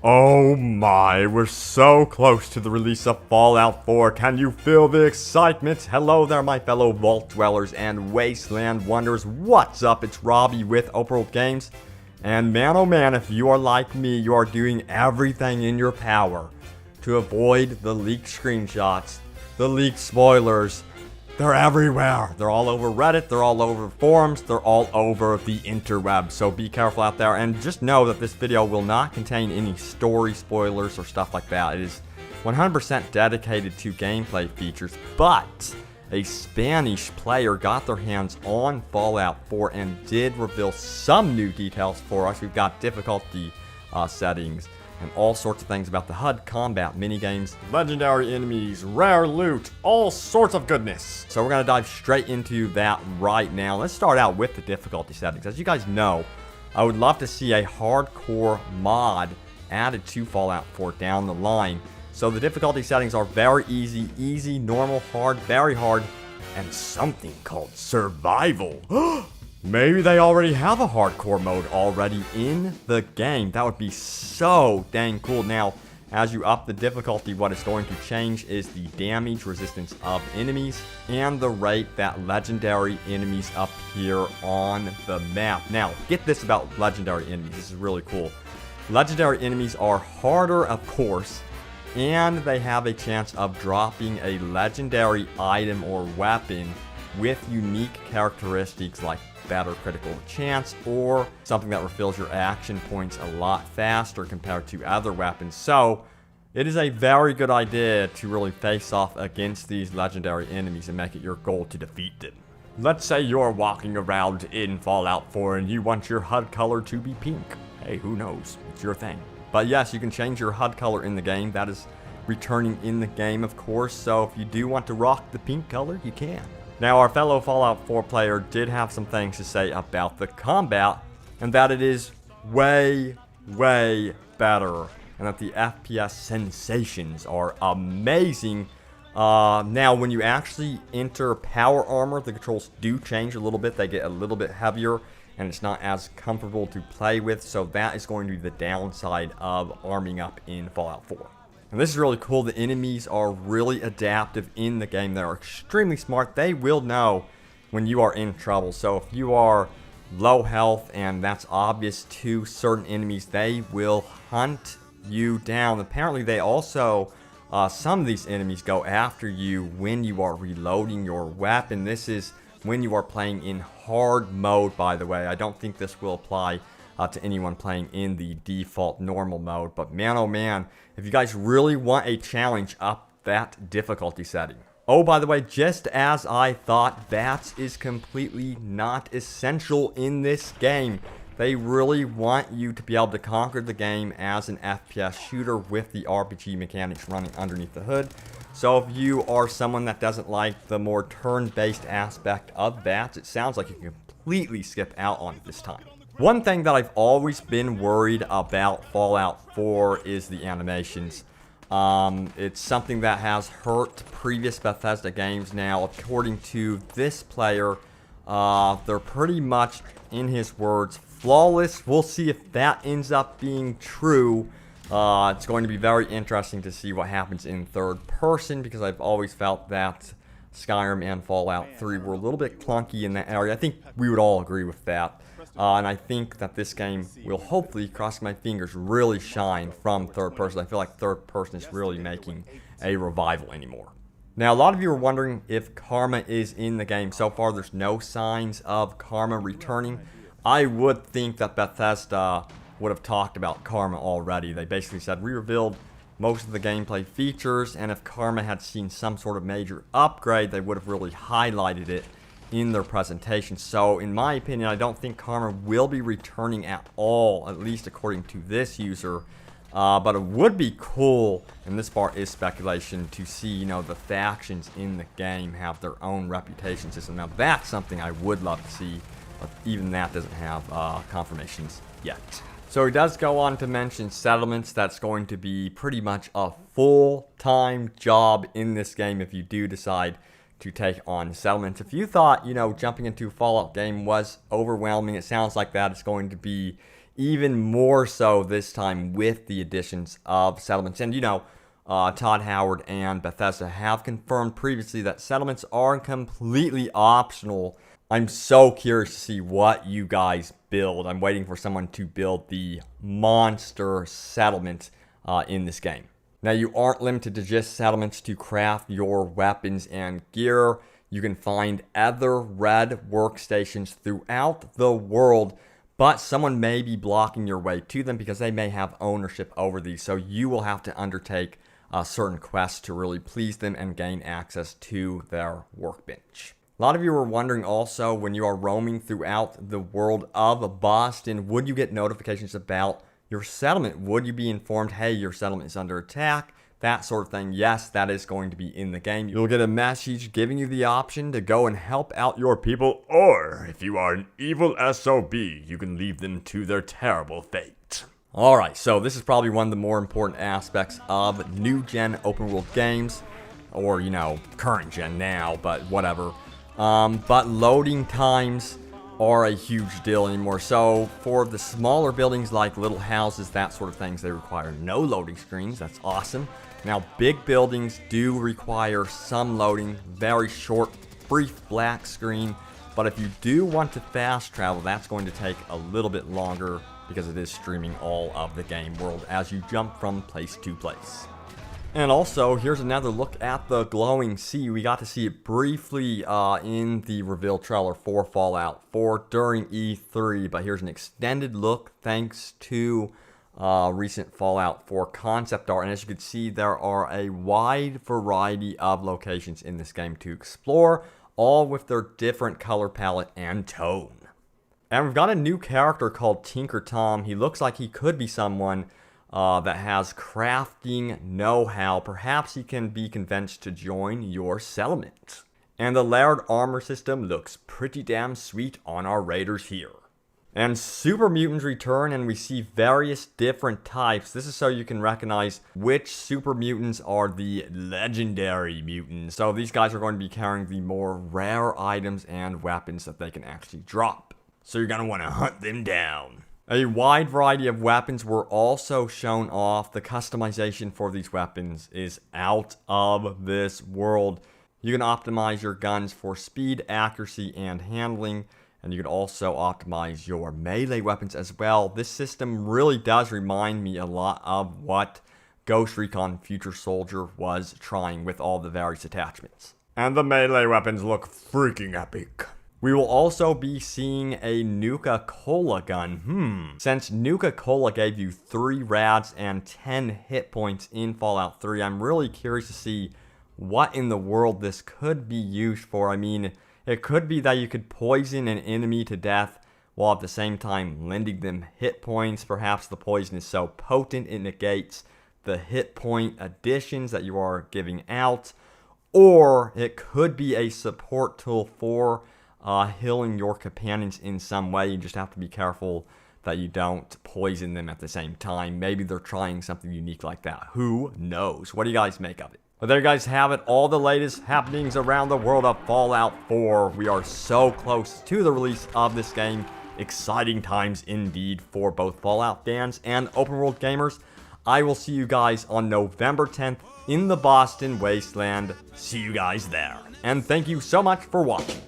Oh my, we're so close to the release of Fallout 4. Can you feel the excitement? Hello there, my fellow Vault Dwellers and Wasteland Wonders. What's up? It's Robbie with Overworld Games. And man, oh man, if you are like me, you are doing everything in your power to avoid the leaked screenshots, the leaked spoilers. They're everywhere. They're all over Reddit, they're all over forums, they're all over the interweb. So be careful out there, and just know that this video will not contain any story spoilers or stuff like that. It is 100% dedicated to gameplay features, but a Spanish player got their hands on Fallout 4 and did reveal some new details for us. We've got difficulty settings, and all sorts of things about the HUD combat, minigames, legendary enemies, rare loot, all sorts of goodness. So we're going to dive straight into that right now. Let's start out with the difficulty settings. As you guys know, I would love to see a hardcore mod added to Fallout 4 down the line. So the difficulty settings are very easy, easy, normal, hard, very hard, and something called survival. Maybe they already have a hardcore mode already in the game. That would be so dang cool. Now, as you up the difficulty, what it's going to change is the damage resistance of enemies and the rate that legendary enemies appear on the map. Now, get this about legendary enemies. This is really cool. Legendary enemies are harder, of course, and they have a chance of dropping a legendary item or weapon with unique characteristics like better critical chance or something that refills your action points a lot faster compared to other weapons. So it is a very good idea to really face off against these legendary enemies and make it your goal to defeat them. Let's say you're walking around in Fallout 4 and you want your HUD color to be pink. Hey, who knows? It's your thing. But yes, you can change your HUD color in the game. That is returning in the game, of course. So if you do want to rock the pink color, you can. Now, our fellow Fallout 4 player did have some things to say about the combat, and that it is way, way better, and that the FPS sensations are amazing. Now, when you actually enter power armor, the controls do change a little bit. They get a little bit heavier, and it's not as comfortable to play with, so that is going to be the downside of arming up in Fallout 4. And this is really cool. The enemies are really adaptive in the game. They're extremely smart. They will know when you are in trouble. So if you are low health, and that's obvious to certain enemies, they will hunt you down. Apparently they also, some of these enemies go after you when you are reloading your weapon. This is when you are playing in hard mode, by the way. I don't think this will apply to anyone playing in the default normal mode. But man, oh man, if you guys really want a challenge, up that difficulty setting. Oh, by the way, just as I thought, VATS is completely not essential in this game. They really want you to be able to conquer the game as an FPS shooter with the RPG mechanics running underneath the hood. So if you are someone that doesn't like the more turn-based aspect of VATS, it sounds like you can completely skip out on it this time. One thing that I've always been worried about Fallout 4 is the animations. It's something that has hurt previous Bethesda games. Now, according to this player, they're pretty much, in his words, flawless. We'll see if that ends up being true. It's going to be very interesting to see what happens in third person, because I've always felt that Skyrim and Fallout 3 were a little bit clunky in that area. I think we would all agree with that. And I think that this game will hopefully, cross my fingers, really shine from third person. I feel like third person is really making a revival anymore. Now, a lot of you are wondering if Karma is in the game. So far, there's no signs of Karma returning. I would think that Bethesda would have talked about Karma already. They basically said, we revealed most of the gameplay features, and if Karma had seen some sort of major upgrade, they would have really highlighted it in their presentation. So in my opinion, I don't think Karma will be returning at all, at least according to this user. But it would be cool, and this part is speculation, to see, you know, the factions in the game have their own reputation system. Now that's something I would love to see, but even that doesn't have confirmations yet. So he does go on to mention settlements. That's going to be pretty much a full-time job in this game if you do decide to take on settlements. If you thought, you know, jumping into a Fallout game was overwhelming, it sounds like that it's going to be even more so this time with the additions of Settlements. And, you know, Todd Howard and Bethesda have confirmed previously that Settlements are completely optional. I'm so curious to see what you guys build. I'm waiting for someone to build the monster settlement in this game. Now, you aren't limited to just settlements to craft your weapons and gear. You can find other red workstations throughout the world, but someone may be blocking your way to them because they may have ownership over these. So you will have to undertake certain quests to really please them and gain access to their workbench. A lot of you are wondering also, when you are roaming throughout the world of Boston, would you get notifications about your settlement? Would you be informed, hey, your settlement is under attack? That sort of thing. Yes, that is going to be in the game. You'll get a message giving you the option to go and help out your people, or if you are an evil SOB, you can leave them to their terrible fate. Alright, so this is probably one of the more important aspects of new-gen open-world games, or, you know, current-gen now, but whatever. But loading times are a huge deal anymore. So for the smaller buildings like little houses, that sort of things, they require no loading screens. That's awesome. Now, big buildings do require some loading, very short, brief black screen. But if you do want to fast travel, that's going to take a little bit longer because it is streaming all of the game world as you jump from place to place. And also, here's another look at the glowing sea. We got to see it briefly in the reveal trailer for Fallout 4 during E3, but here's an extended look thanks to recent Fallout 4 concept art. And as you can see, there are a wide variety of locations in this game to explore, all with their different color palette and tone. And we've got a new character called Tinker Tom. He looks like he could be someone that has crafting know-how. Perhaps he can be convinced to join your settlement. And the layered armor system looks pretty damn sweet on our raiders here. And super mutants return, and we see various different types. This is so you can recognize which super mutants are the legendary mutants. So these guys are going to be carrying the more rare items and weapons that they can actually drop. So you're going to want to hunt them down. A wide variety of weapons were also shown off. The customization for these weapons is out of this world. You can optimize your guns for speed, accuracy, and handling. And you can also optimize your melee weapons as well. This system really does remind me a lot of what Ghost Recon Future Soldier was trying with all the various attachments. And the melee weapons look freaking epic. We will also be seeing a Nuka Cola Gun. Since Nuka Cola gave you 3 rads and 10 hit points in Fallout 3, I'm really curious to see what in the world this could be used for. I mean, it could be that you could poison an enemy to death while at the same time lending them hit points. Perhaps the poison is so potent it negates the hit point additions that you are giving out. Or it could be a support tool for healing your companions in some way. You just have to be careful that you don't poison them at the same time. Maybe they're trying something unique like that. Who knows? What do you guys make of it? Well, there you guys have it. All the latest happenings around the world of Fallout 4. We are so close to the release of this game. Exciting times indeed for both Fallout fans and open world gamers. I will see you guys on November 10th in the Boston Wasteland. See you guys there. And thank you so much for watching.